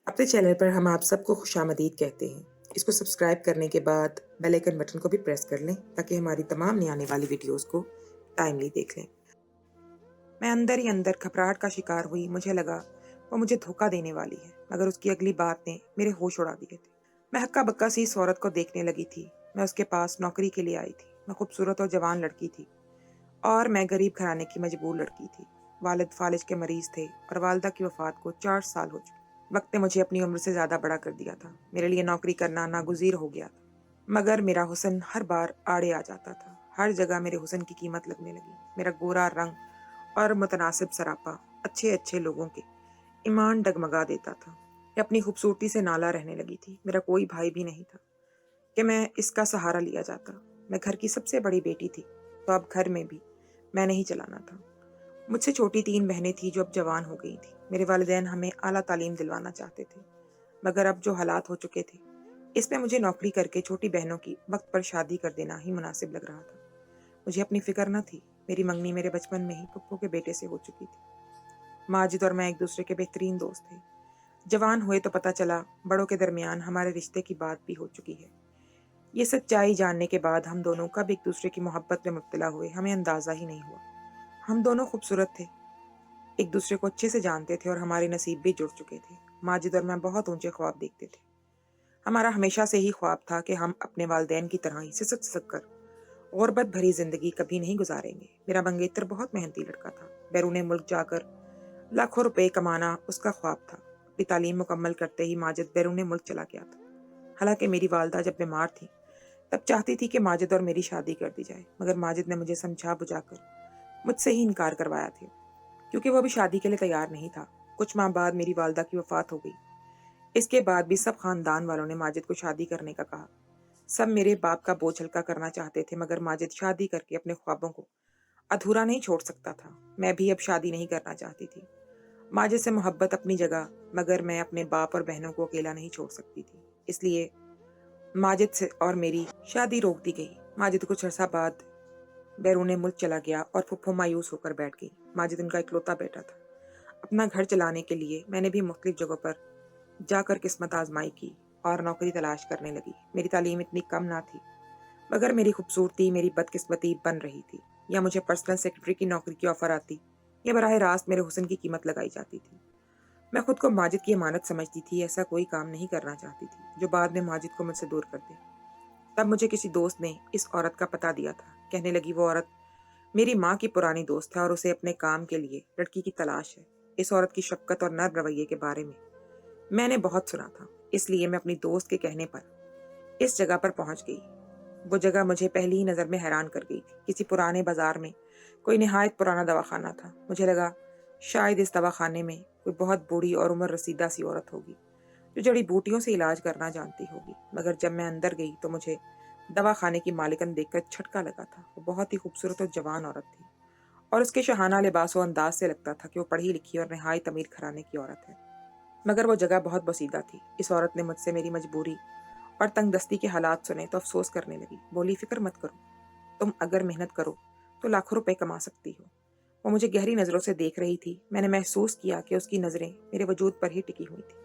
अपने चैनल पर हम आप सबको खुशामदीद कहते हैं। इसको सब्सक्राइब करने के बाद बेल आइकन बटन को भी प्रेस कर लें ताकि हमारी तमाम नई आने वाली वीडियोस को टाइमली देख लें। मैं अंदर ही अंदर घबराहट का शिकार हुई। मुझे लगा वो मुझे धोखा देने वाली है, मगर उसकी अगली बात ने मेरे होश उड़ा दिए थे। मैं हक्का बक्का सी इस औरत को देखने लगी थी। मैं उसके पास नौकरी के लिए आई थी। मैं खूबसूरत और जवान लड़की थी और मैं गरीब घराने की मजबूर लड़की थी। वालिद फालिज के मरीज थे और वालदा की वफात को 4 साल हो चुके। वक्त ने मुझे अपनी उम्र से ज्यादा बड़ा कर दिया था। मेरे लिए नौकरी करना नागुजीर हो गया था, मगर मेरा हुस्न हर बार आड़े आ जाता था। हर जगह मेरे हुस्न की कीमत लगने लगी। मेरा गोरा रंग और मुतनासिब सरापा अच्छे अच्छे लोगों के ईमान डगमगा देता था। मैं अपनी खूबसूरती से नाला रहने लगी थी। मेरा कोई भाई भी नहीं था कि मैं इसका सहारा लिया जाता। मैं घर की सबसे बड़ी बेटी थी, तो अब घर में भी मैंने ही चलाना था। मुझसे छोटी 3 बहनें थीं जो अब जवान हो गई थी। मेरे वालिदैन हमें आला तालीम दिलवाना चाहते थे, मगर अब जो हालात हो चुके थे, इसमें मुझे नौकरी करके छोटी बहनों की वक्त पर शादी कर देना ही मुनासिब लग रहा था। मुझे अपनी फिक्र न थी। मेरी मंगनी मेरे बचपन में ही पप्पू के बेटे से हो चुकी थी। माजिद और मैं एक दूसरे के बेहतरीन दोस्त थे। जवान हुए तो पता चला बड़ों के दरमियान हमारे रिश्ते की बात भी हो चुकी है। ये सच्चाई जानने के बाद हम दोनों कब एक दूसरे की मोहब्बत में मुब्तला हुए, हमें अंदाजा ही नहीं हुआ। हम दोनों खूबसूरत थे, एक दूसरे को अच्छे से जानते थे और हमारे नसीब भी जुड़ चुके थे। माजिद और मैं बहुत ऊंचे ख्वाब देखते थे। हमारा हमेशा से ही ख्वाब था कि हम अपने वालिदैन की तरह ही सिसक सिसक कर गुर्बत भरी जिंदगी कभी नहीं गुजारेंगे। मेरा मंगेतर बहुत मेहनती लड़का था। बैरून मुल्क जाकर लाखों रुपए कमाना उसका ख्वाब था। अपनी तालीम मुकम्मल करते ही माजिद बैरून मुल्क चला गया था। हालांकि मेरी वालदा जब बीमार थी तब चाहती थी कि माजिद और मेरी शादी कर दी जाए, मगर माजिद ने मुझे समझा बुझाकर मुझसे ही इनकार करवाया था, क्योंकि वो भी शादी के लिए तैयार नहीं था। कुछ माह बाद मेरी वालदा की वफात हो गई। इसके बाद भी सब खानदान वालों ने माजिद को शादी करने का कहा। सब मेरे बाप का बोझ हल्का करना चाहते थे, मगर माजिद शादी करके अपने ख्वाबों को अधूरा नहीं छोड़ सकता था। मैं भी अब शादी नहीं करना चाहती थी। माजिद से मोहब्बत अपनी जगह, मगर मैं अपने बाप और बहनों को अकेला नहीं छोड़ सकती थी। इसलिए माजिद से और मेरी शादी रोक दी गई। माजिद कुछ अरसा बाद बैरून मुल्क चला गया और फुफ्फो मायूस होकर बैठ गई। माजिद उनका इकलौता बेटा था। अपना घर चलाने के लिए मैंने भी मुख्तलिफ जगहों पर जाकर किस्मत आजमाई की और नौकरी तलाश करने लगी। मेरी तालीम इतनी कम ना थी, मगर मेरी खूबसूरती मेरी बदकिस्मती बन रही थी। या मुझे पर्सनल सेक्रेटरी की नौकरी की ऑफर आती, या बराह रास्त मेरे हुस्न की कीमत लगाई जाती थी। मैं खुद को माजिद की अमानत समझती थी। ऐसा कोई काम नहीं करना चाहती थी जो बाद में माजिद को मुझसे दूर कर दे। तब मुझे किसी दोस्त ने इस औरत का पता दिया था। कहने लगी वो औरत मेरी माँ की पुरानी दोस्त है और उसे अपने काम के लिए लड़की की तलाश है। इस औरत की शफकत और नर्म रवैये के बारे में मैंने बहुत सुना था, इसलिए मैं अपनी दोस्त के कहने पर इस जगह पर पहुंच गई। वो जगह मुझे पहली ही नज़र में हैरान कर गई थी। किसी पुराने बाजार में कोई निहायत पुराना दवाखाना था। मुझे लगा शायद इस दवाखाने में कोई बहुत बूढ़ी और उम्र रसीदा सी औरत होगी जो जड़ी बूटियों से इलाज करना जानती होगी। मगर जब मैं अंदर गई तो मुझे दवाखाने की मालिकन देखकर झटका लगा था। वो बहुत ही खूबसूरत और जवान औरत थी और उसके शहाना लिबास व अंदाज से लगता था कि वो पढ़ी लिखी और नहायत अमीर घराने की औरत है। मगर वो जगह बहुत बसीदा थी। इस औरत ने मुझसे मेरी मजबूरी और तंगदस्ती के हालात सुने तो अफसोस करने लगी। बोली, फिक्र मत करो, तुम अगर मेहनत करो तो लाखों रुपए कमा सकती हो। वो मुझे गहरी नज़रों से देख रही थी। मैंने महसूस किया कि उसकी नज़रें मेरे वजूद पर ही टिकी हुई थी।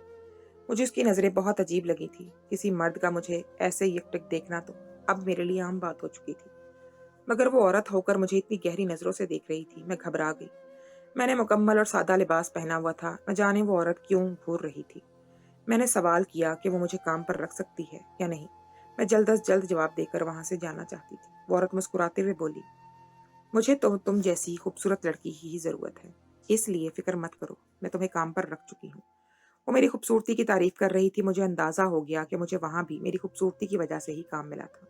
मुझे उसकी नज़रें बहुत अजीब लगी थी। किसी मर्द का मुझे ऐसे यकटक देखना तो अब मेरे लिए आम बात हो चुकी थी, मगर वो औरत होकर मुझे इतनी गहरी नज़रों से देख रही थी। मैं घबरा गई। मैंने मुकम्मल और सादा लिबास पहना हुआ था। न जाने वो औरत क्यों घूर रही थी। मैंने सवाल किया कि वो मुझे काम पर रख सकती है या नहीं। मैं जल्द अज जल्द जवाब देकर वहां से जाना चाहती थी। वो औरत मुस्कुराते हुए बोली, मुझे तो तुम जैसी खूबसूरत लड़की ही ज़रूरत है, इसलिए फिक्र मत करो, मैं तुम्हें काम पर रख चुकी हूँ। वो मेरी खूबसूरती की तारीफ कर रही थी। मुझे अंदाजा हो गया कि मुझे वहां भी मेरी खूबसूरती की वजह से ही काम मिला था।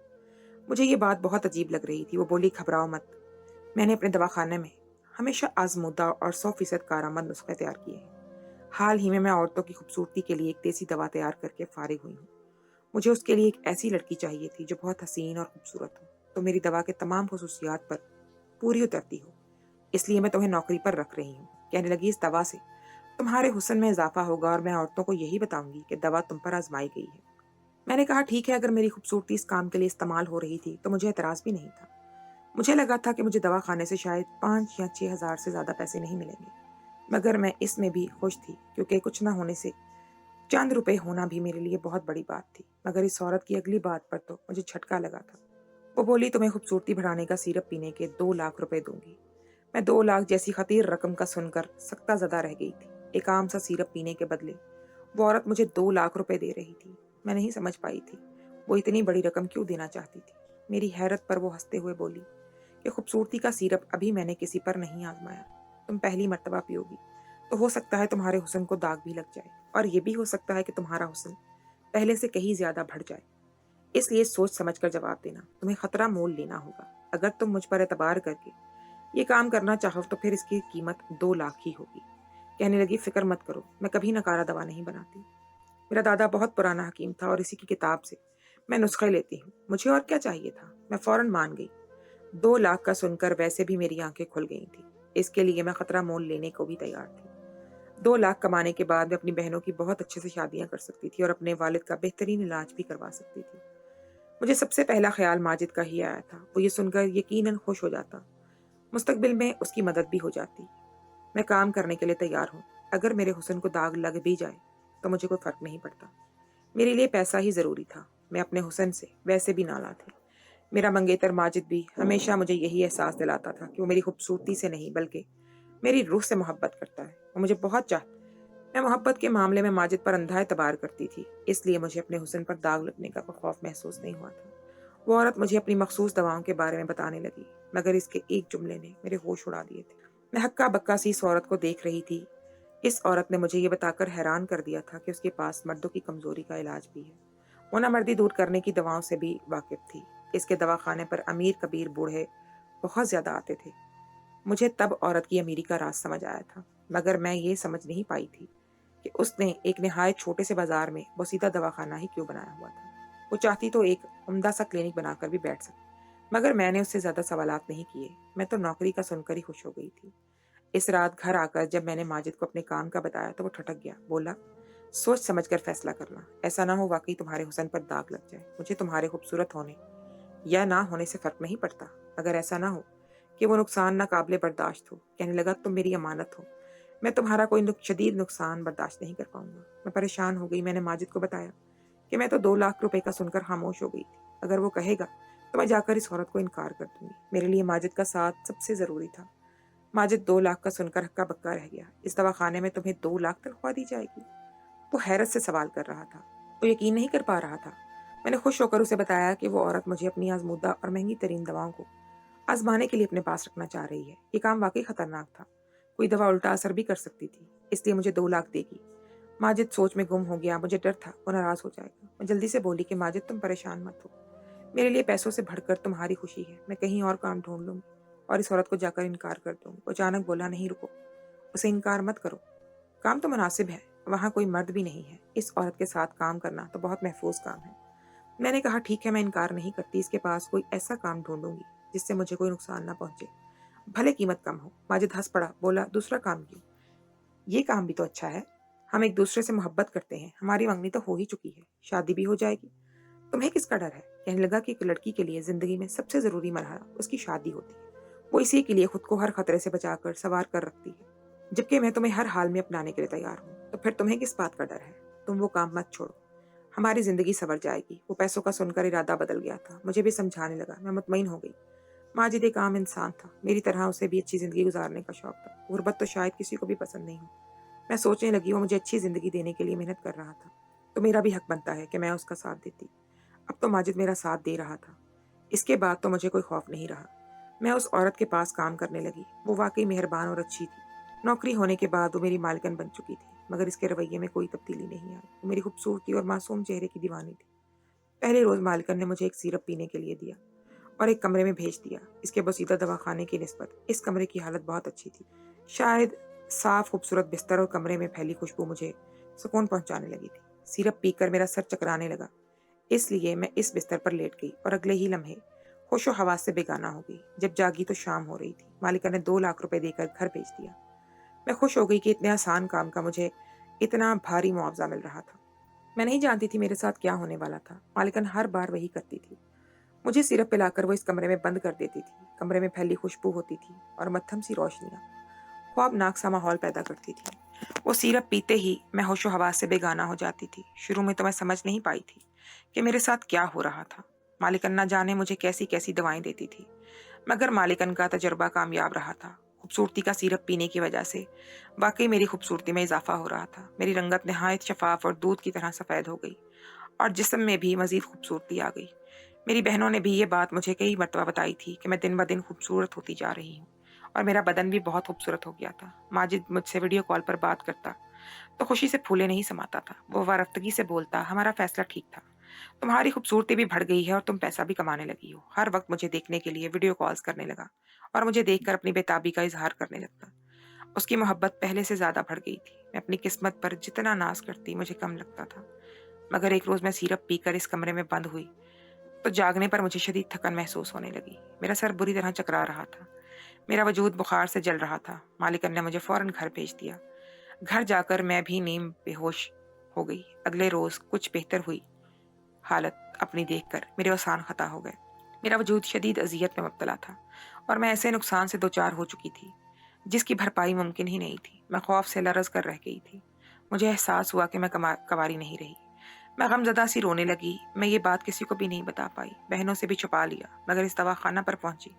मुझे ये बात बहुत अजीब लग रही थी। वो बोली, घबराओ मत, मैंने अपने दवाखाने में हमेशा आजमूदा और 100% कारआमद नुस्खे तैयार किए हैं। हाल ही में मैं औरतों की खूबसूरती के लिए एक देसी दवा तैयार करके फारिग हुई हूँ। मुझे उसके लिए एक ऐसी लड़की चाहिए थी जो बहुत हसीन और खूबसूरत हो, तो मेरी दवा के तमाम खसूसियात पर पूरी उतरती हो। इसलिए मैं तुम्हें नौकरी पर रख रही हूँ। कहने लगी, इस दवा से तुम्हारे हुस्न में इजाफा होगा और मैं औरतों को यही बताऊंगी कि दवा तुम पर आजमाई गई है। मैंने कहा, ठीक है, अगर मेरी खूबसूरती इस काम के लिए इस्तेमाल हो रही थी तो मुझे एतराज़ भी नहीं था। मुझे लगा था कि मुझे दवा खाने से शायद 5 या 6 हज़ार से ज़्यादा पैसे नहीं मिलेंगे, मगर मैं इसमें भी खुश थी, क्योंकि कुछ ना होने से चंद रुपए होना भी मेरे लिए बहुत बड़ी बात थी, मगर इस औरत की अगली बात पर तो मुझे झटका लगा था। वो बोली, तुम्हें खूबसूरती बढ़ाने का सिरप पीने के 2 लाख रुपए दूंगी। मैं 2 लाख जैसी खतीर रकम का सुनकर सख्ता ज़दा रह गई थी। एक आम सा सिरप पीने के बदले वो औरत मुझे 2 लाख रुपए दे रही थी। मैं नहीं समझ पाई थी वो इतनी बड़ी रकम क्यों देना चाहती थी। मेरी हैरत पर वो हंसते हुए बोली कि खूबसूरती का सिरप अभी मैंने किसी पर नहीं आजमाया। तुम पहली मर्तबा पियोगी तो हो सकता है तुम्हारे हुस्न को दाग भी लग जाए, और ये भी हो सकता है कि तुम्हारा हुस्न पहले से कहीं ज्यादा बढ़ जाए। इसलिए सोच समझ कर जवाब देना, तुम्हें खतरा मोल लेना होगा। अगर तुम मुझ पर एतबार करके ये काम करना चाहो तो फिर इसकी कीमत 2 लाख ही होगी। कहने लगी, फिक्र मत करो, मैं कभी नकारा दवा नहीं बनाती। मेरा दादा बहुत पुराना हकीम था और इसी की किताब से मैं नुस्खे लेती हूँ। मुझे और क्या चाहिए था। मैं फौरन मान गई। 2 लाख का सुनकर वैसे भी मेरी आंखें खुल गई थी। इसके लिए मैं खतरा मोल लेने को भी तैयार थी। 2 लाख कमाने के बाद मैं अपनी बहनों की बहुत अच्छे से शादियां कर सकती थी और अपने वालिद का बेहतरीन इलाज भी करवा सकती थी। मुझे सबसे पहला ख्याल माजिद का ही आया था। वो ये सुनकर यकीनन खुश हो जाता। मुस्तकबिल में उसकी मदद भी हो जाती। मैं काम करने के लिए तैयार हूँ। अगर मेरे हुस्न को दाग लग भी जाए तो मुझे कोई फर्क नहीं पड़ता। मेरे लिए पैसा ही जरूरी था। मैं अपने हुस्न से वैसे भी नाला थी। मेरा मंगेतर माजिद भी हमेशा मुझे यही एहसास दिलाता था कि वो मेरी खूबसूरती से नहीं बल्कि मेरी रूह से मोहब्बत करता है। वो मुझे बहुत चाहता। मैं मोहब्बत के मामले में माजिद पर अंधा एतबार करती थी, इसलिए मुझे अपने हुस्न पर दाग लगने का कोई खौफ महसूस नहीं हुआ था। वो औरत मुझे अपनी मखसूस दवाओं के बारे में बताने लगी, मगर इसके एक जुमले ने मेरे होश उड़ा दिए थे। मैं हक्का बक्का सी इस औरत को देख रही थी। इस औरत ने मुझे ये बताकर हैरान कर दिया था कि उसके पास मर्दों की कमजोरी का इलाज भी है। वो नामर्दी दूर करने की दवाओं से भी वाकिफ थी। इसके दवाखाने पर अमीर कबीर बूढ़े बहुत ज्यादा आते थे। मुझे तब औरत की अमीरी का राज समझ आया था, मगर मैं ये समझ नहीं पाई थी कि उसने एक निहायत छोटे से बाजार में बसीदा दवाखाना ही क्यों बनाया हुआ था। वो चाहती तो एक उम्दा सा क्लिनिक बनाकर भी बैठ सकती, मगर मैंने उससे ज्यादा सवालात नहीं किए। मैं तो नौकरी का सुनकर ही खुश हो गई थी। इस रात घर आकर जब मैंने माजिद को अपने काम का बताया तो वो ठटक गया। बोला, सोच समझ कर फैसला करना, ऐसा ना हो वाकई तुम्हारे हुस्न पर दाग लग जाए। मुझे तुम्हारे खूबसूरत होने या ना होने से फर्क नहीं पड़ता, अगर ऐसा ना हो कि वो नुकसान ना काबिले बर्दाश्त हो। कहने लगा, तुम मेरी अमानत हो, मैं तुम्हारा कोई शदीद नुकसान बर्दाश्त नहीं कर पाऊंगा। मैं परेशान हो गई। मैंने माजिद को बताया कि मैं तो 2 लाख रुपए का सुनकर खामोश हो गई थी। अगर वो कहेगा तो मैं जाकर इस औरत को इनकार कर दूंगी। मेरे लिए माजिद का साथ सबसे जरूरी था। माजिद 2 लाख का सुनकर हक्का बक्का रह गया। इस दवाखाने में तुम्हें 2 लाख तनख्वाह दी जाएगी? वो हैरत से सवाल कर रहा था। वो यकीन नहीं कर पा रहा था। मैंने खुश होकर उसे बताया कि वो औरत मुझे अपनी आजमूदा और महंगी तरीन दवाओं को आजमाने के लिए अपने पास रखना चाह रही है। ये काम वाकई खतरनाक था। कोई दवा उल्टा असर भी कर सकती थी, इसलिए मुझे 2 लाख देगी। माजिद सोच में गुम हो गया। मुझे डर था वो नाराज हो जाएगा। मैं जल्दी से बोली कि माजिद, तुम परेशान मत हो, मेरे लिए पैसों से बढ़कर तुम्हारी खुशी है। मैं कहीं और काम ढूंढ लूंगी और इस औरत को जाकर इनकार कर दूंगी। वो अचानक बोला, नहीं रुको, उसे इनकार मत करो, काम तो मुनासिब है, वहाँ कोई मर्द भी नहीं है। इस औरत के साथ काम करना तो बहुत महफूज काम है। मैंने कहा, ठीक है, मैं इनकार नहीं करती। इसके पास कोई ऐसा काम ढूंढूंगी जिससे मुझे कोई नुकसान ना पहुंचे, भले कीमत कम हो। माजिद हंस पड़ा। बोला, दूसरा काम क्यों? ये काम भी तो अच्छा है। हम एक दूसरे से मोहब्बत करते हैं, हमारी मंगनी तो हो ही चुकी है, शादी भी हो जाएगी। तुम्हें किसका डर है? कहने लगा कि एक लड़की के लिए जिंदगी में सबसे जरूरी मरहला उसकी शादी होती है। वो इसी के लिए खुद को हर खतरे से बचाकर सवार कर रखती है, जबकि मैं तुम्हें हर हाल में अपनाने के लिए तैयार हूँ। तो फिर तुम्हें किस बात का डर है? तुम वो काम मत छोड़ो, हमारी जिंदगी संवर जाएगी। वो पैसों का सुनकर इरादा बदल गया था। मुझे भी समझाने लगा। मैं मुतमईन हो गई। माजिद एक आम इंसान था, मेरी तरह उसे भी अच्छी जिंदगी गुजारने का शौक था। गुर्बत तो शायद किसी को भी पसंद नहीं हो। मैं सोचने लगी, वो मुझे अच्छी जिंदगी देने के लिए मेहनत कर रहा था, तो मेरा भी हक बनता है कि मैं उसका साथ देती। अब तो माजिद मेरा साथ दे रहा था। इसके बाद तो मुझे कोई खौफ नहीं रहा। मैं उस औरत के पास काम करने लगी। वो वाकई मेहरबान और अच्छी थी। नौकरी होने के बाद वो मेरी मालकिन बन चुकी थी, मगर इसके रवैये में कोई तब्दीली नहीं आई। वो मेरी खूबसूरती और मासूम चेहरे की दीवानी थी। पहले रोज मालकिन ने मुझे एक सिरप पीने के लिए दिया और एक कमरे में भेज दिया। इसके बसीदा दवाखाने की निस्बत इस कमरे की हालत बहुत अच्छी थी। शायद साफ खूबसूरत बिस्तर और कमरे में फैली खुशबू मुझे सुकून पहुंचाने लगी थी। सिरप पीकर मेरा सर चकराने लगा, इसलिए मैं इस बिस्तर पर लेट गई और अगले ही लम्हे होशो हवास से बेगाना हो गई। जब जागी तो शाम हो रही थी। मालिका ने 2 लाख रुपए देकर घर भेज दिया। मैं खुश हो गई कि इतने आसान काम का मुझे इतना भारी मुआवजा मिल रहा था। मैं नहीं जानती थी मेरे साथ क्या होने वाला था। मालिकन हर बार वही करती थी। मुझे सिरप पिलाकर वो इस कमरे में बंद कर देती थी। कमरे में फैली खुशबू होती थी और मत्थम सी रोशनियां ख्वाबनाक सा माहौल पैदा करती थी। वो सिरप पीते ही मैं होशो हवास से बेगाना हो जाती थी। शुरू में तो मैं समझ नहीं पाई थी कि मेरे साथ क्या हो रहा था। मालिकन न जाने मुझे कैसी कैसी दवाएं देती थी, मगर मालिकन का तजुर्बा कामयाब रहा था। खूबसूरती का सिरप पीने की वजह से वाकई मेरी खूबसूरती में इजाफा हो रहा था। मेरी रंगत नहायत शफाफ और दूध की तरह सफ़ेद हो गई और जिस्म में भी मजीद खूबसूरती आ गई। मेरी बहनों ने भी ये बात मुझे कई मरतबा बताई थी कि मैं दिन ब दिन खूबसूरत होती जा रही हूँ और मेरा बदन भी बहुत खूबसूरत हो गया था। माजिद मुझसे वीडियो कॉल पर बात करता तो खुशी से फूले नहीं समाता था। वो वारफ्तगी से बोलता, हमारा फैसला ठीक था, तुम्हारी खूबसूरती भी बढ़ गई है और तुम पैसा भी कमाने लगी हो। हर वक्त मुझे देखने के लिए वीडियो कॉल्स करने लगा और मुझे देखकर अपनी बेताबी का इजहार करने लगता। उसकी मोहब्बत पहले से ज्यादा बढ़ गई थी। मैं अपनी किस्मत पर जितना नाज करती मुझे कम लगता था। मगर एक रोज मैं सिरप पीकर इस कमरे में बंद हुई तो जागने पर मुझे शदीद थकन महसूस होने लगी। मेरा सर बुरी तरह चकरा रहा था, मेरा वजूद बुखार से जल रहा था। मालिकन ने मुझे फौरन घर भेज दिया। घर जाकर मैं भी नीम बेहोश हो गई। अगले रोज कुछ बेहतर हुई हालत अपनी देखकर मेरे आसान खता हो गए। मेरा वजूद शदीद अजियत में मुब्तला था और मैं ऐसे नुकसान से दो चार हो चुकी थी जिसकी भरपाई मुमकिन ही नहीं थी। मैं खौफ से लरज कर रह गई थी। मुझे एहसास हुआ कि मैं कवारी नहीं रही। मैं गमजदा सी रोने लगी। मैं ये बात किसी को भी नहीं बता पाई, बहनों से भी छुपा लिया, मगर इस दवाखाना पर पहुंची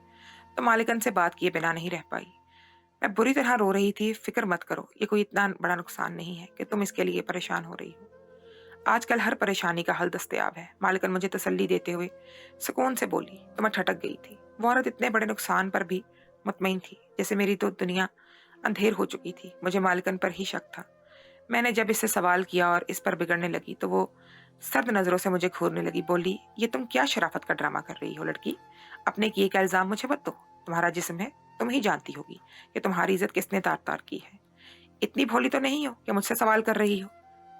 तो मालिकन से बात किए बिना नहीं रह पाई। मैं बुरी तरह रो रही थी। फिक्र मत करो, ये कोई इतना बड़ा नुकसान नहीं है कि तुम इसके लिए परेशान हो रही हो। आजकल हर परेशानी का हल दस्तयाब है, मालिकन मुझे तसल्ली देते हुए सुकून से बोली। तो मैं ठटक गई थी। वो औरत इतने बड़े नुकसान पर भी मुतमईन थी जैसे मेरी तो दुनिया अंधेर हो चुकी थी। मुझे मालिकन पर ही शक था। मैंने जब इससे सवाल किया और इस पर बिगड़ने लगी तो वो सर्द नजरों से मुझे घूरने लगी। बोली, ये तुम क्या शराफत का ड्रामा कर रही हो लड़की? अपने किए का इल्जाम मुझे मत दो। तुम्हारा जिस्म है, तुम ही जानती होगी कि तुम्हारी इज्जत किसने तार तार की है। इतनी भोली तो नहीं हो कि मुझसे सवाल कर रही हो।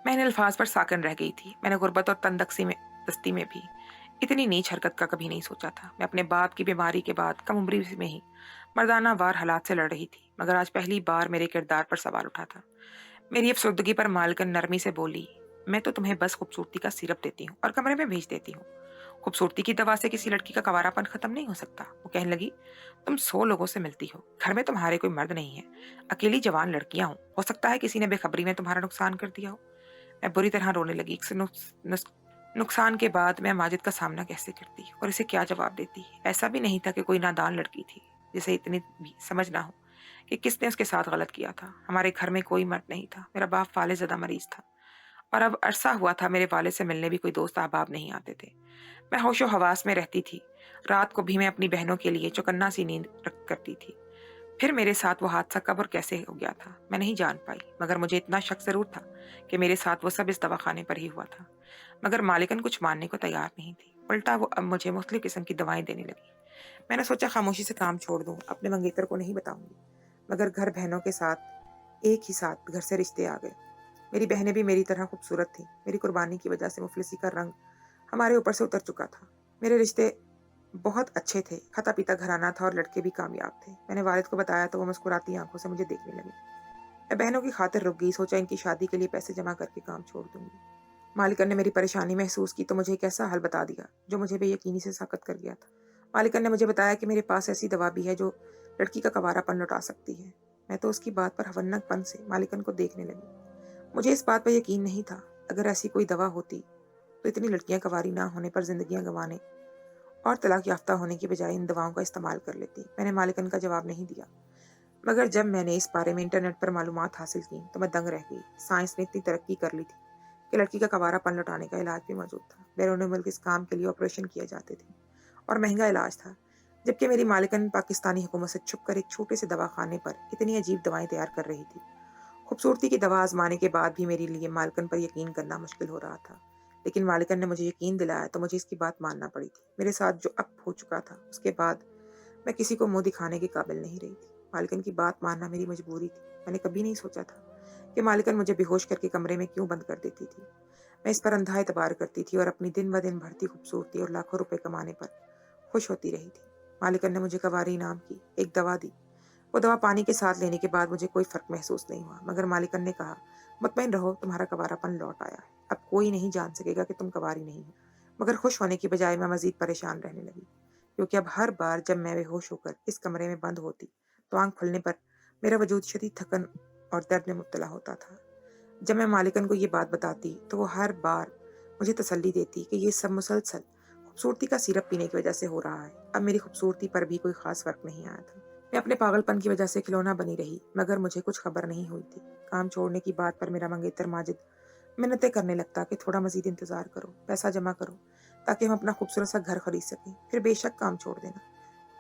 मैं इन अल्फाज पर साकन रह गई थी। मैंने गुर्बत और दस्ती में भी इतनी नीच हरकत का कभी नहीं सोचा था। मैं अपने बाप की बीमारी के बाद कम उम्री में ही मर्दाना वार हालात से लड़ रही थी, मगर आज पहली बार मेरे किरदार पर सवाल उठा था। मेरी अफसुर्दगी पर मालकन नरमी से बोली, मैं तो तुम्हें बस खूबसूरती का सिरप देती हूँ और कमरे में भेज देती हूँ। खूबसूरती की दवा से किसी लड़की का कवारापन खत्म नहीं हो सकता। वो कहने लगी, तुम 100 लोगों से मिलती हो, घर में तुम्हारे कोई मर्द नहीं है, अकेली जवान लड़कियां हो सकता है किसी ने बेखबरी में तुम्हारा नुकसान कर दिया हो। मैं बुरी तरह रोने लगी। नुकसान के बाद मैं माजिद का सामना कैसे करती और इसे क्या जवाब देती। ऐसा भी नहीं था कि कोई नादान लड़की थी जिसे इतनी भी समझ ना हो कि किसने उसके साथ गलत किया था। हमारे घर में कोई मर्द नहीं था। मेरा बाप फाले ज़्यादा मरीज था और अब अरसा हुआ था मेरे वाले से मिलने भी कोई दोस्त अहबाब नहीं आते थे। मैं होशो हवास में रहती थी। रात को भी मैं अपनी बहनों के लिए चौकन्ना सी नींद रख करती थी। फिर मेरे साथ वो हादसा कब और कैसे हो गया था मैं नहीं जान पाई, मगर मुझे इतना शक जरूर था कि मेरे साथ वो सब इस दवाखाने पर ही हुआ था। मगर मालिकन कुछ मानने को तैयार नहीं थी। उल्टा वो अब मुझे मुख्तलिफ किस्म की दवाएं देने लगी। मैंने सोचा खामोशी से काम छोड़ दूं, अपने मंगेतर को नहीं बताऊंगी, मगर घर बहनों के साथ एक ही साथ घर से रिश्ते आ गए। मेरी बहनें भी मेरी तरह खूबसूरत थीं। मेरी कुर्बानी की वजह से मुफलिसी का रंग हमारे ऊपर से उतर चुका था। मेरे रिश्ते बहुत अच्छे थे, खाता पीता घराना था और लड़के भी कामयाब थे। मैंने वालिद को बताया तो वो मुस्कुराती आंखों से मुझे देखने लगी। मैं बहनों की खातिर रुक गई। सोचा इनकी शादी के लिए पैसे जमा करके काम छोड़ दूंगी। मालिकन ने मेरी परेशानी महसूस की तो मुझे एक ऐसा हल बता दिया जो मुझे बेयकीनी से साकत कर गया था। मालिकन ने मुझे बताया कि मेरे पास ऐसी दवा भी है जो लड़की का कवारापन लौटा सकती है। मैं तो उसकी बात पर हवन्नकपन से मालिकन को देखने लगी। मुझे इस बात पर यकीन नहीं था। अगर ऐसी कोई दवा होती तो इतनी लड़कियां कवारी ना होने पर जिंदगियां गंवाने और तलाक याफ्ता होने की बजाय इन दवाओं का इस्तेमाल कर लेती। मैंने मालिकन का जवाब नहीं दिया, मगर जब मैंने इस बारे में इंटरनेट पर मालूमात हासिल की तो मैं दंग रह गई। साइंस ने इतनी तरक्की कर ली थी कि लड़की का कवारापन लौटाने का इलाज भी मौजूद था। बैरून मुल्क इस काम के लिए ऑपरेशन किए जाते थे और महंगा इलाज था, जबकि मेरी मालिकन पाकिस्तानी हुकूमत से छुप कर एक छोटे से दवाखाने पर इतनी अजीब दवाएं तैयार कर रही थी। खूबसूरती की दवा आजमाने के बाद भी मेरे लिए मालिकन पर यकीन करना मुश्किल हो रहा था, लेकिन मालिकन ने मुझे यकीन दिलाया तो मुझे इसकी बात मानना पड़ी थी। मेरे साथ जो अब हो चुका था उसके बाद मैं किसी को मुंह दिखाने के काबिल नहीं रही थी। मालिकन की बात मानना मेरी मजबूरी थी। मैंने कभी नहीं सोचा था कि मालिकन मुझे बेहोश करके कमरे में क्यों बंद कर देती थी। मैं इस पर अंधा एतबार करती थी और अपनी दिन ब दिन बढ़ती खूबसूरती और लाखों रुपए कमाने पर खुश होती रही थी। मालिकन ने मुझे कवारी नाम की एक दवा दी। वो दवा पानी के साथ लेने के बाद मुझे कोई फर्क महसूस नहीं हुआ, मगर मालिकन ने कहा, मुतमईन रहो, तुम्हारा कवारापन लौट आया है। अब कोई नहीं जान सकेगा कि तुम कवारी नहीं हो। मगर खुश होने की बजाय मैं मजीद परेशान रहने लगी, क्योंकि अब हर बार जब मैं बेहोश होकर इस कमरे में बंद होती तो आंख खुलने पर मेरा वजूद शदीद थकन और दर्द में मुब्तला होता था। जब मैं मालिकन को ये बात बताती तो वो हर बार मुझे तसल्ली देती कि ये सब मुसलसल खूबसूरती का सिरप पीने की वजह से हो रहा है। अब मेरी खूबसूरती पर भी कोई खास फर्क नहीं आया था। मैं अपने पागलपन की वजह से खिलौना बनी रही, मगर मुझे कुछ खबर नहीं हुई थी। काम छोड़ने की बात पर मेरा मंगेतर माजिद मिन्नतें करने लगता कि थोड़ा मजीद इंतजार करो, पैसा जमा करो, ताकि हम अपना खूबसूरत सा घर खरीद सकें, फिर बेशक काम छोड़ देना।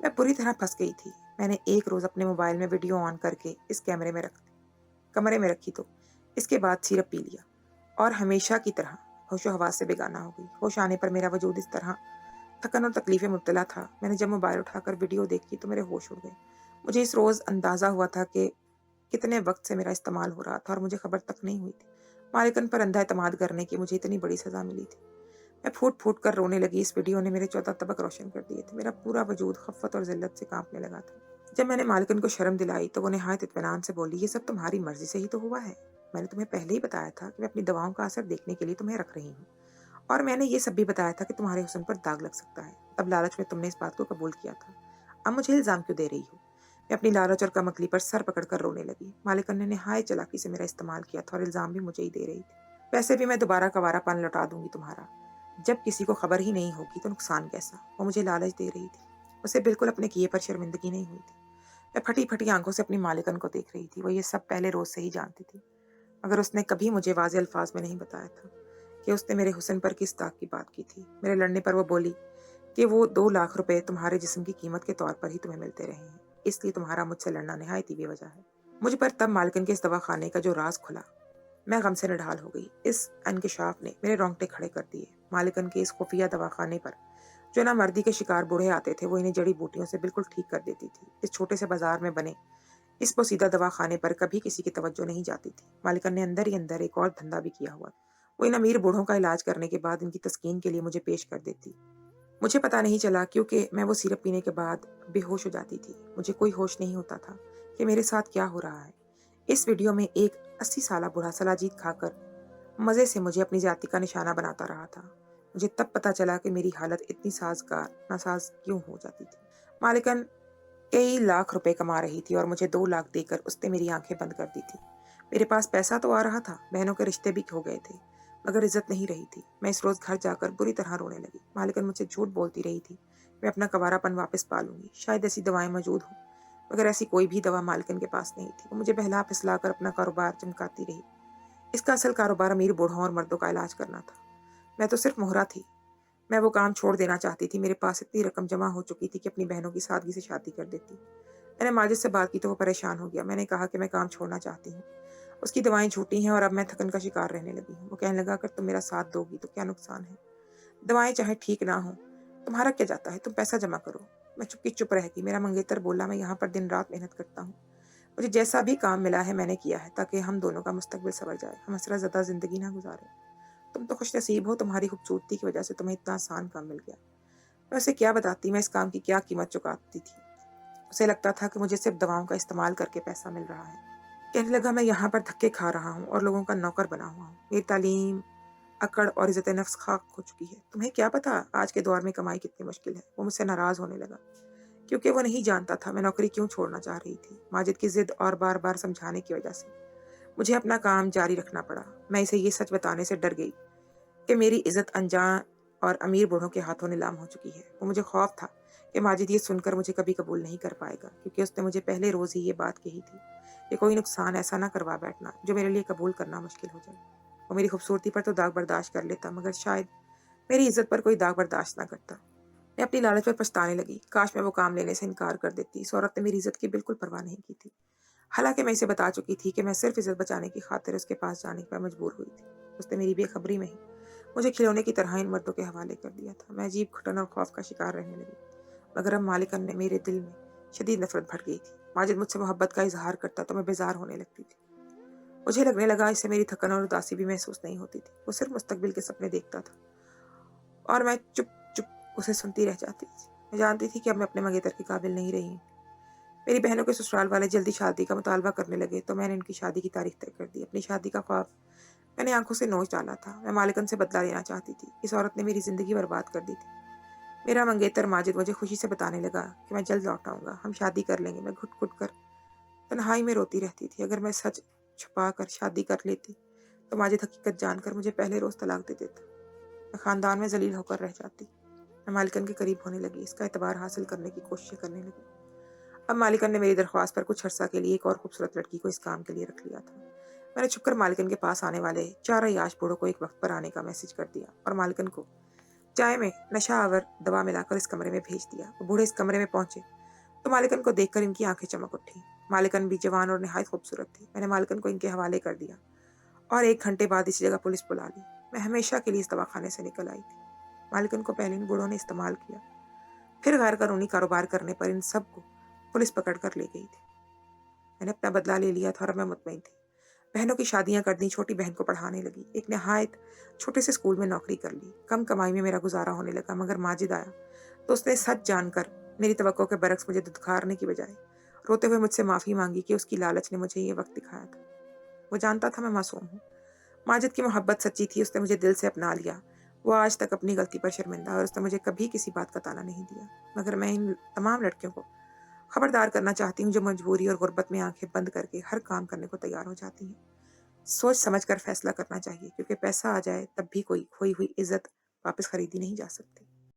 मैं पूरी तरह फंस गई थी। मैंने एक रोज अपने मोबाइल में वीडियो ऑन करके इस कमरे में रखी तो इसके बाद सिरप पी लिया और हमेशा की तरह होशो हवास से बेगाना हो गई। होश आने पर मेरा वजूद इस तरह थकन और तकलीफ में मुब्तला था। मैंने जब मोबाइल उठाकर वीडियो देखी तो मेरे होश उड़ गए। मुझे इस रोज अंदाजा हुआ था कि कितने वक्त से मेरा इस्तेमाल हो रहा था और मुझे खबर तक नहीं हुई थी। मालिकन पर अंधा एतमाद करने की मुझे इतनी बड़ी सजा मिली थी। मैं फूट फूट कर रोने लगी। इस वीडियो ने मेरे 14 तबक रोशन कर दिए थे। मेरा पूरा वजूद खफ़्फ़त और ज़िल्लत से कांपने लगा था। जब मैंने मालिकन को शर्म दिलाई तो वो निहायत इत्मीनान से बोली, ये सब तुम्हारी मर्जी से ही तो हुआ है। मैंने तुम्हें पहले ही बताया था कि मैं अपनी दवाओं का असर देखने के लिए तुम्हें रख रही हूँ, और मैंने ये सब भी बताया था कि तुम्हारे हुस्न पर दाग लग सकता है। अब लालच में तुमने इस बात को कबूल किया था। अब मुझे इल्जाम क्यों दे रही हो? मैं अपनी लालच और कमकली पर सर पकड़कर रोने लगी। मालिकन ने निहायत चालाकी से मेरा इस्तेमाल किया था और इल्जाम भी मुझे ही दे रही थी। वैसे भी मैं दोबारा कवारापन लौटा दूंगी तुम्हारा। जब किसी को खबर ही नहीं होगी तो नुकसान कैसा? वो मुझे लालच दे रही थी। उसे बिल्कुल अपने किए पर शर्मिंदगी नहीं हुई थी। मैं फटी फटी आंखों से अपनी मालिकन को देख रही थी। वो ये सब पहले रोज से ही जानती थी, मगर उसने कभी मुझे वाज़े अल्फाज में नहीं बताया था कि उसने मेरे हुस्न पर किस दाग की बात की थी। मेरे लड़ने पर वो बोली कि वो 2 लाख रुपए तुम्हारे जिस्म की कीमत के तौर पर ही तुम्हें मिलते रहे हैं, इसलिए तुम्हारा मुझसे लड़ना निहायत ही बेवजह है। मुझ पर तब मालिकन के इस दवाखाने का जो राज खुला, मैं गम से निढाल हो गई। इस इंकिशाफ ने मेरे रोंगटे खड़े कर दिए। मालिकन के इस खुफिया दवाखाने पर जो ना मर्दी के शिकार बूढ़े आते थे, वो इन्हें जड़ी बूटियों से बिल्कुल ठीक कर देती थी। इस छोटे से बाजार में बने इस पोसीदा दवाखाने पर कभी किसी की तवज्जो नहीं जाती थी। मालिकन ने अंदर ही अंदर एक और धंधा भी किया हुआ। वो इन अमीर बूढ़ों का इलाज करने के बाद इनकी तस्कीन के लिए मुझे पेश कर देती। मुझे पता नहीं चला, क्योंकि मैं वो सिरप पीने के बाद बेहोश हो जाती थी। मुझे कोई होश नहीं होता था कि मेरे साथ क्या हो रहा है। इस वीडियो में एक 80 साला बूढ़ा सलाजीत खाकर मजे से मुझे अपनी जाति का निशाना बनाता रहा था। मुझे तब पता चला कि मेरी हालत इतनी साजगार नासाज क्यों हो जाती थी। मालिकन कई लाख रुपए कमा रही थी और मुझे 2 लाख देकर उसने मेरी आंखें बंद कर दी थी। मेरे पास पैसा तो आ रहा था, बहनों के रिश्ते भी हो गए थे, मगर इज्जत नहीं रही थी। मैं इस रोज घर जाकर बुरी तरह रोने लगी। मालिकन मुझसे झूठ बोलती रही थी, मैं अपना कवारापन वापस पा लूंगी, शायद ऐसी दवाएं मौजूद हों, मगर ऐसी कोई भी दवा मालिकन के पास नहीं थी। वो मुझे बहला फुसला कर अपना कारोबार चमकाती रही। इसका असल कारोबार अमीर बूढ़ों और मर्दों का इलाज करना था। मैं तो सिर्फ मोहरा थी। मैं वो काम छोड़ देना चाहती थी। मेरे पास इतनी रकम जमा हो चुकी थी कि अपनी बहनों की सादगी से शादी कर देती। मैंने माजिद से बात की तो वो परेशान हो गया। मैंने कहा कि मैं काम छोड़ना चाहती हूँ, उसकी दवाएं झूठी हैं और अब मैं थकन का शिकार रहने लगी हूँ। वो कहने लगा, अगर तुम मेरा साथ दोगी तो क्या नुकसान है? दवाएं चाहे ठीक ना हो, तुम्हारा क्या जाता है, तुम पैसा जमा करो। मैं चुप रह गई। मेरा मंगेतर बोला, मैं यहाँ पर दिन रात मेहनत करता हूँ, मुझे जैसा भी काम मिला है मैंने किया है, ताकि हम दोनों का मुस्तकबिल संवर जाए, हम हसरत ज़दा जिंदगी ना गुजारें। तुम तो खुश नसीब हो, तुम्हारी खूबसूरती की वजह से तुम्हें इतना आसान काम मिल गया। मैं उसे क्या बताती, मैं इस काम की क्या कीमत चुकाती थी। उसे लगता था कि मुझे सिर्फ दवाओं का इस्तेमाल करके पैसा मिल रहा है। कहने लगा, मैं यहाँ पर धक्के खा रहा हूँ और लोगों का नौकर बना हुआ हूँ। मेरी तालीम, अकड़ और इज्जत नफ्स खाक हो चुकी है। तुम्हें क्या पता आज के दौर में कमाई कितनी मुश्किल है। वो मुझसे नाराज होने लगा, क्योंकि वो नहीं जानता था मैं नौकरी क्यों छोड़ना चाह रही थी। माजिद की जिद और बार बार समझाने की वजह से मुझे अपना काम जारी रखना पड़ा। मैं इसे ये सच बताने से डर गई कि मेरी इज्जत अनजान और अमीर बूढ़ों के हाथों नीलाम हो चुकी है। वो मुझे खौफ था कि माजिद ये सुनकर मुझे कभी कबूल नहीं कर पाएगा, क्योंकि उसने मुझे पहले रोज ही ये बात कही थी कि कोई नुकसान ऐसा ना करवा बैठना जो मेरे लिए कबूल करना मुश्किल हो जाए। वो मेरी खूबसूरती पर तो दाग बर्दाश्त कर लेता, मगर शायद मेरी इज्जत पर कोई दाग बर्दाश्त ना करता। मैं अपनी लालच पर पछताने लगी। काश मैं वो काम लेने से इनकार कर देती। इस औरत ने मेरी इज्जत की बिल्कुल परवाह नहीं की थी। हालांकि मैं इसे बता चुकी थी कि मैं सिर्फ इज्जत बचाने की खातिर उसके पास जाने पर मजबूर हुई थी। उसने मेरी बेखबरी में ही मुझे खिलौने की तरह इन मर्दों के हवाले कर दिया था। मैं अजीब घुटन और खौफ का शिकार रहने लगी, मगर अब मालिकन ने मेरे दिल में शदीद नफरत भर गई थी। माजिद मुझसे मोहब्बत का इजहार करता तो मैं बेजार होने लगती थी। मुझे लगने लगा इससे मेरी थकन और उदासी भी महसूस नहीं होती थी। वो सिर्फ मुस्तकबिल के सपने देखता था और मैं चुप चुप उसे सुनती रह जाती थी। मैं जानती थी कि अब मैं अपने मंगेतर के काबिल नहीं रही। मेरी बहनों के ससुराल वाले जल्दी शादी का मुतालबा करने लगे तो मैंने इनकी शादी की तारीख तय कर दी। अपनी शादी का ख्वाब मैंने आंखों से नोच डाला था। मैं मालिकन से बदला लेना चाहती थी। इस औरत ने मेरी जिंदगी बर्बाद कर दी थी। मेरा मंगेतर माजिद मुझे खुशी से बताने लगा कि मैं जल्द लौट आऊंगा, हम शादी कर लेंगे। मैं घुट घुट कर तन्हाई में रोती रहती थी। अगर मैं सच छुपा कर शादी कर लेती तो माजिद हकीकत जानकर मुझे पहले रोज तलाक दे देता। मैं खानदान में जलील होकर रह जाती। मैं मालिकन के करीब होने लगी, इसका एतबार हासिल करने की कोशिशें करने लगी। अब मालिकन ने मेरी दरख्वास्त पर कुछ अरसा के लिए एक और खूबसूरत लड़की को इस काम के लिए रख लिया था। मैंने छुपकर मालिकन के पास आने वाले 4 अय्याश बूढ़ों को एक वक्त पर आने का मैसेज कर दिया और मालिकन को चाय में नशा आवर दवा मिलाकर इस कमरे में भेज दिया। वो बूढ़े इस कमरे में पहुंचे तो मालिकन को देखकर इनकी आंखें चमक उठी। मालिकन भी जवान और निहायत खूबसूरत थी। मैंने मालिकन को इनके हवाले कर दिया और 1 घंटे बाद इसी जगह पुलिस बुला ली। मैं हमेशा के लिए इस दवाखाने से निकल आई थी। मालिकन को पहले इन बूढ़ों ने इस्तेमाल किया, फिर गैर कानूनी कारोबार करने पर इन सबको पुलिस पकड़ कर ले गई थी। मैंने अपना बदला ले लिया था और मैं मुतमईन थी। बहनों की शादियां कर दी, छोटी बहन को पढ़ाने लगी, एक नहायत छोटे से स्कूल में नौकरी कर ली। कम कमाई में मेरा गुजारा होने लगा। मगर माजिद आया तो उसने सच जानकर मेरी तवक्को के बरक्स मुझे दुत्कारने की बजाय रोते हुए मुझसे माफ़ी मांगी कि उसकी लालच ने मुझे ये वक्त दिखाया था। वो जानता था मैं मासूम हूँ। माजिद की मोहब्बत सच्ची थी, उसने मुझे दिल से अपना लिया। वो आज तक अपनी गलती पर शर्मिंदा और उसने मुझे कभी किसी बात का ताना नहीं दिया। मगर मैं इन तमाम लड़कियों को खबरदार करना चाहती हूँ जो मजबूरी और गुर्बत में आंखें बंद करके हर काम करने को तैयार हो जाती हैं। सोच समझ कर फैसला करना चाहिए, क्योंकि पैसा आ जाए तब भी कोई खोई हुई इज्जत वापस खरीदी नहीं जा सकती।